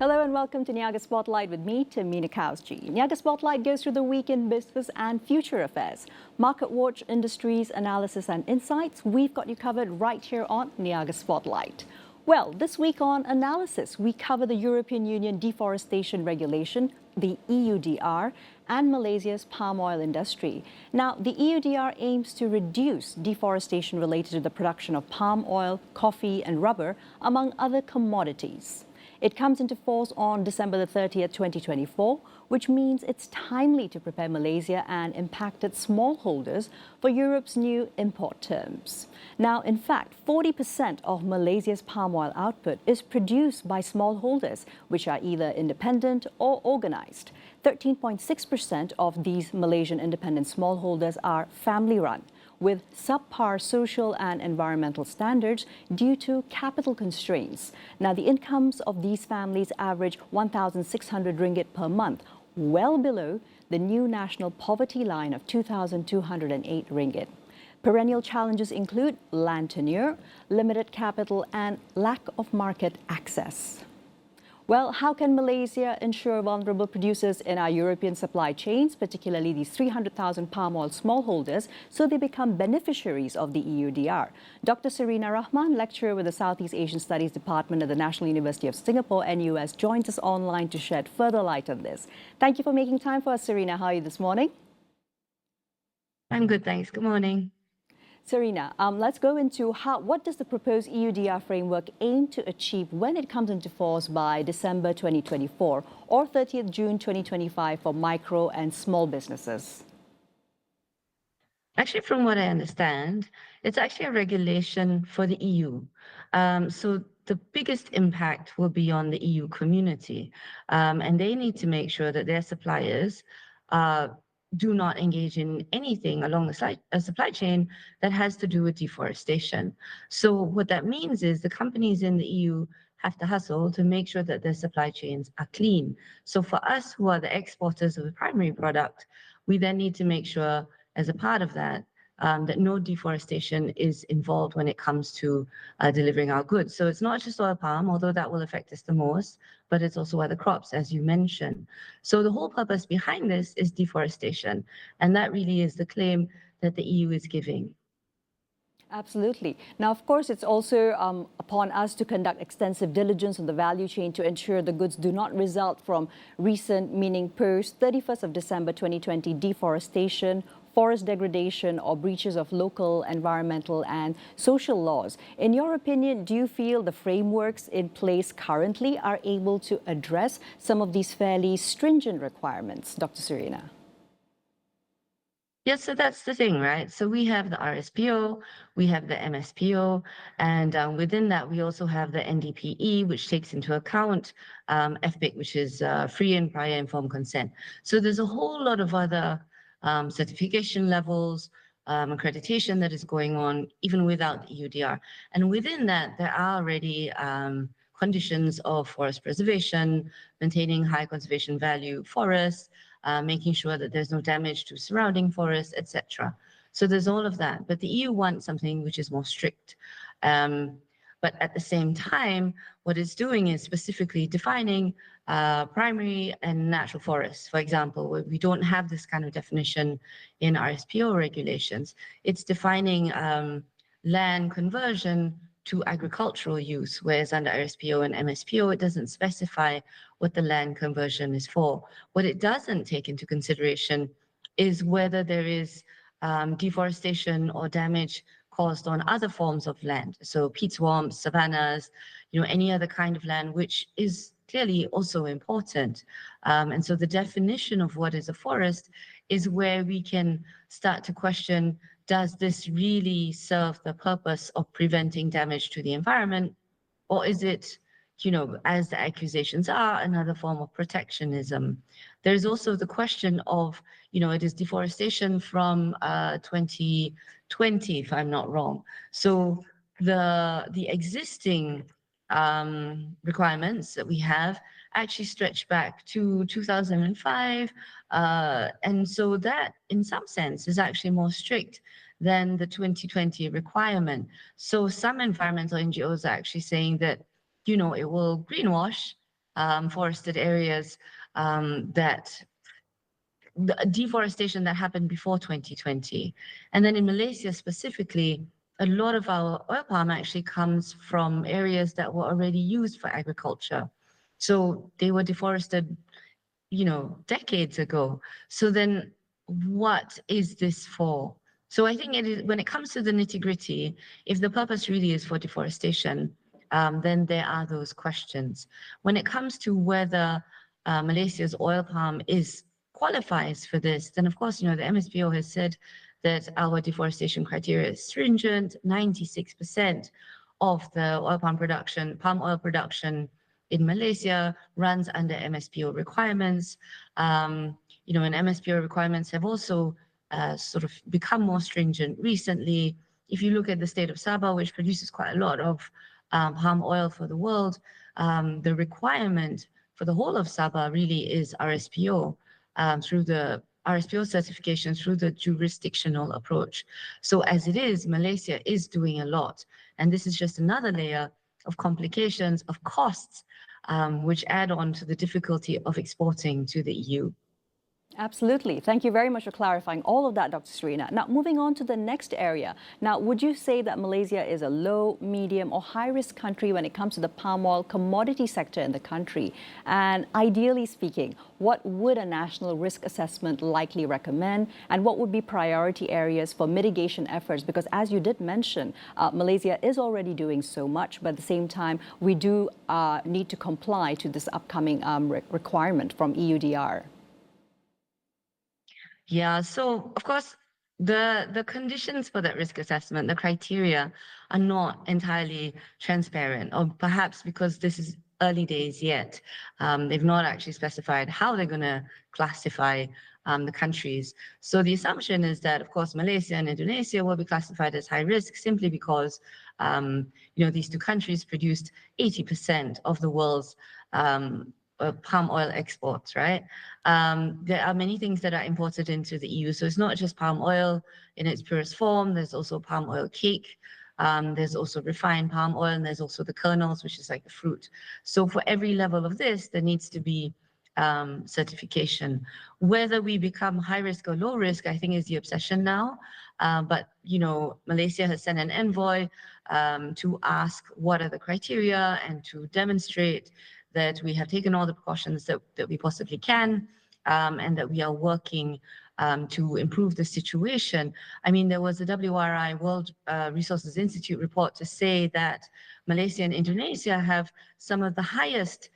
Hello and welcome to Niaga Spotlight with me, Tamina Kausji. Niaga Spotlight goes through the week in business and future affairs. Market watch, industries, analysis and insights. We've got you covered right here on Niaga Spotlight. Well, this week on analysis, we cover the European Union Deforestation Regulation, the EUDR, and Malaysia's palm oil industry. Now, the EUDR aims to reduce deforestation related to the production of palm oil, coffee and rubber, among other commodities. It comes into force on December the 30th, 2024, which means it's timely to prepare Malaysia and impacted smallholders for Europe's new import terms. Now, in fact, 40% of Malaysia's palm oil output is produced by smallholders, which are either independent or organized. 13.6% of these Malaysian independent smallholders are family-run, with subpar social and environmental standards due to capital constraints. Now, the incomes of these families average 1,600 ringgit per month, well below the new national poverty line of 2,208 ringgit. Perennial challenges include land tenure, limited capital, and lack of market access. Well, how can Malaysia ensure vulnerable producers in our European supply chains, particularly these 300,000 palm oil smallholders, so they become beneficiaries of the EUDR? Dr. Serina Rahman, lecturer with the Southeast Asian Studies Department at the National University of Singapore, NUS, joins us online to shed further light on this. Thank you for making time for us, Serina. How are you this morning? I'm good, thanks. Good morning. Serina, let's go into what does the proposed EUDR framework aim to achieve when it comes into force by December 2024 or 30th June 2025 for micro and small businesses? Actually, from what I understand, it's actually a regulation for the EU. So the biggest impact will be on the EU community, and they need to make sure that their suppliers do not engage in anything along the supply chain that has to do with deforestation. So what that means is the companies in the EU have to hustle to make sure that their supply chains are clean. So for us who are the exporters of the primary product, we then need to make sure as a part of that, that no deforestation is involved when it comes to delivering our goods. So it's not just oil palm, although that will affect us the most, but it's also other crops, as you mentioned. So the whole purpose behind this is deforestation, and that really is the claim that the EU is giving. Absolutely. Now, of course, it's also upon us to conduct extensive diligence on the value chain to ensure the goods do not result from recent, meaning post 31st of December 2020 deforestation, forest degradation or breaches of local environmental and social laws. In your opinion, do you feel the frameworks in place currently are able to address some of these fairly stringent requirements, Dr. Serina? Yes, so that's the thing, right? So we have the RSPO, we have the MSPO, and within that, we also have the NDPE, which takes into account FPIC, which is free and prior informed consent. So there's a whole lot of other certification levels, accreditation that is going on, even without the EUDR. And within that, there are already conditions of forest preservation, maintaining high conservation value forests, making sure that there's no damage to surrounding forests, etc. So there's all of that. But the EU wants something which is more strict. But at the same time, what it's doing is specifically defining primary and natural forests. For example, we don't have this kind of definition in RSPO regulations. It's defining land conversion to agricultural use, whereas under RSPO and MSPO, it doesn't specify what the land conversion is for. What it doesn't take into consideration is whether there is deforestation or damage caused on other forms of land. So peat swamps, savannas, any other kind of land, which is clearly also important. And so the definition of what is a forest is where we can start to question, does this really serve the purpose of preventing damage to the environment? Or is it, as the accusations are, another form of protectionism? There's also the question of, it is deforestation from 2020, if I'm not wrong. So the existing requirements that we have actually stretch back to 2005. And so that, in some sense, is actually more strict than the 2020 requirement. So some environmental NGOs are actually saying that, it will greenwash forested areas that the deforestation that happened before 2020. And then in Malaysia specifically, a lot of our oil palm actually comes from areas that were already used for agriculture. So they were deforested, decades ago. So then what is this for? So I think it is, when it comes to the nitty-gritty, if the purpose really is for deforestation, then there are those questions. When it comes to whether Malaysia's oil palm qualifies for this, then of course, the MSPO has said that our deforestation criteria is stringent. 96% of the palm oil production in Malaysia runs under MSPO requirements. And MSPO requirements have also sort of become more stringent recently. If you look at the state of Sabah, which produces quite a lot of palm oil for the world, the requirement for the whole of Sabah really is RSPO through the RSPO certification through the jurisdictional approach. So as it is, Malaysia is doing a lot. And this is just another layer of complications, of costs, which add on to the difficulty of exporting to the EU. Absolutely. Thank you very much for clarifying all of that, Dr. Serina. Now, moving on to the next area. Now, would you say that Malaysia is a low, medium, or high-risk country when it comes to the palm oil commodity sector in the country? And ideally speaking, what would a national risk assessment likely recommend? And what would be priority areas for mitigation efforts? Because as you did mention, Malaysia is already doing so much, but at the same time, we do need to comply to this upcoming requirement from EUDR. Yeah, so of course, the conditions for that risk assessment, the criteria are not entirely transparent, or perhaps because this is early days yet, they've not actually specified how they're going to classify the countries. So the assumption is that, of course, Malaysia and Indonesia will be classified as high risk simply because, these two countries produced 80% of the world's palm oil exports, right? There are many things that are imported into the EU. So it's not just palm oil in its purest form. There's also palm oil cake. There's also refined palm oil, and there's also the kernels, which is like the fruit. So for every level of this, there needs to be certification. Whether we become high risk or low risk, I think is the obsession now. But, Malaysia has sent an envoy to ask what are the criteria and to demonstrate that we have taken all the precautions that we possibly can, and that we are working to improve the situation. I mean, there was a WRI, World Resources Institute report to say that Malaysia and Indonesia have some of the highest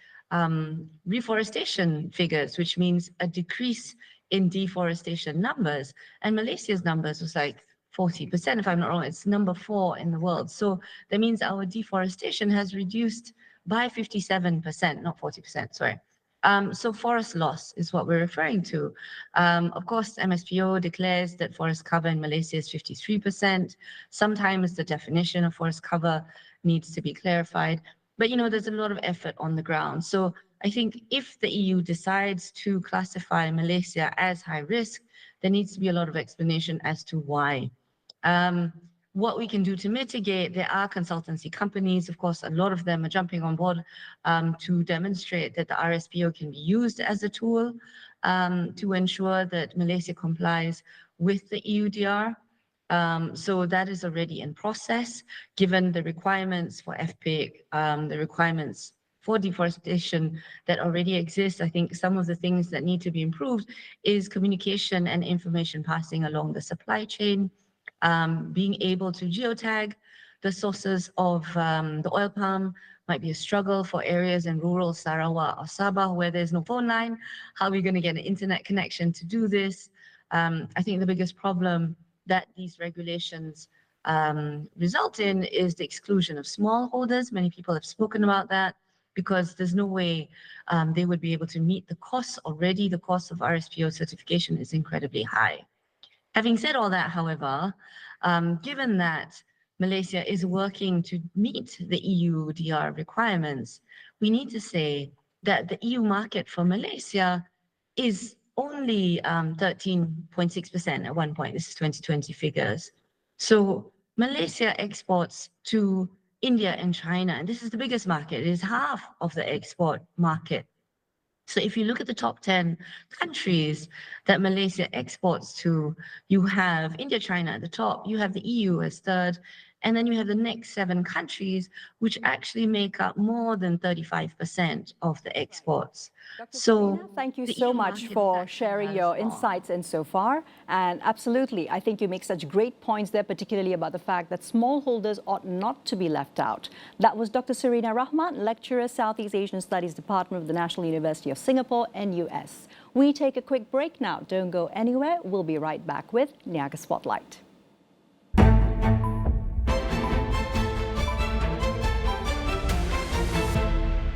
reforestation figures, which means a decrease in deforestation numbers. And Malaysia's numbers was like 40%, if I'm not wrong. It's number 4 in the world. So that means our deforestation has reduced by 57%, not 40%, sorry. So forest loss is what we're referring to. Of course, MSPO declares that forest cover in Malaysia is 53%. Sometimes the definition of forest cover needs to be clarified. But, there's a lot of effort on the ground. So I think if the EU decides to classify Malaysia as high risk, there needs to be a lot of explanation as to why. What we can do to mitigate, there are consultancy companies, of course, a lot of them are jumping on board to demonstrate that the RSPO can be used as a tool to ensure that Malaysia complies with the EUDR. So that is already in process, given the requirements for FPIC, the requirements for deforestation that already exist. I think some of the things that need to be improved is communication and information passing along the supply chain. Being able to geotag the sources of the oil palm might be a struggle for areas in rural Sarawak or Sabah where there's no phone line. How are we going to get an internet connection to do this? I think the biggest problem that these regulations result in is the exclusion of smallholders. Many people have spoken about that because there's no way they would be able to meet the costs already. The cost of RSPO certification is incredibly high. Having said all that, however, given that Malaysia is working to meet the EUDR requirements, we need to say that the EU market for Malaysia is only 13.6% at one point. This is 2020 figures. So Malaysia exports to India and China, and this is the biggest market. It is half of the export market. So if you look at the top 10 countries that Malaysia exports to, you have India, China at the top, you have the EU as third, and then you have the next 7 countries, which actually make up more than 35% of the exports. Dr. So Serina, thank you the so EU much market is for actually sharing rather your small. insights in so far. And absolutely, I think you make such great points there, particularly about the fact that smallholders ought not to be left out. That was Dr. Serina Rahman, lecturer, Southeast Asian Studies Department of the National University of Singapore, NUS. We take a quick break now. Don't go anywhere. We'll be right back with Niaga Spotlight.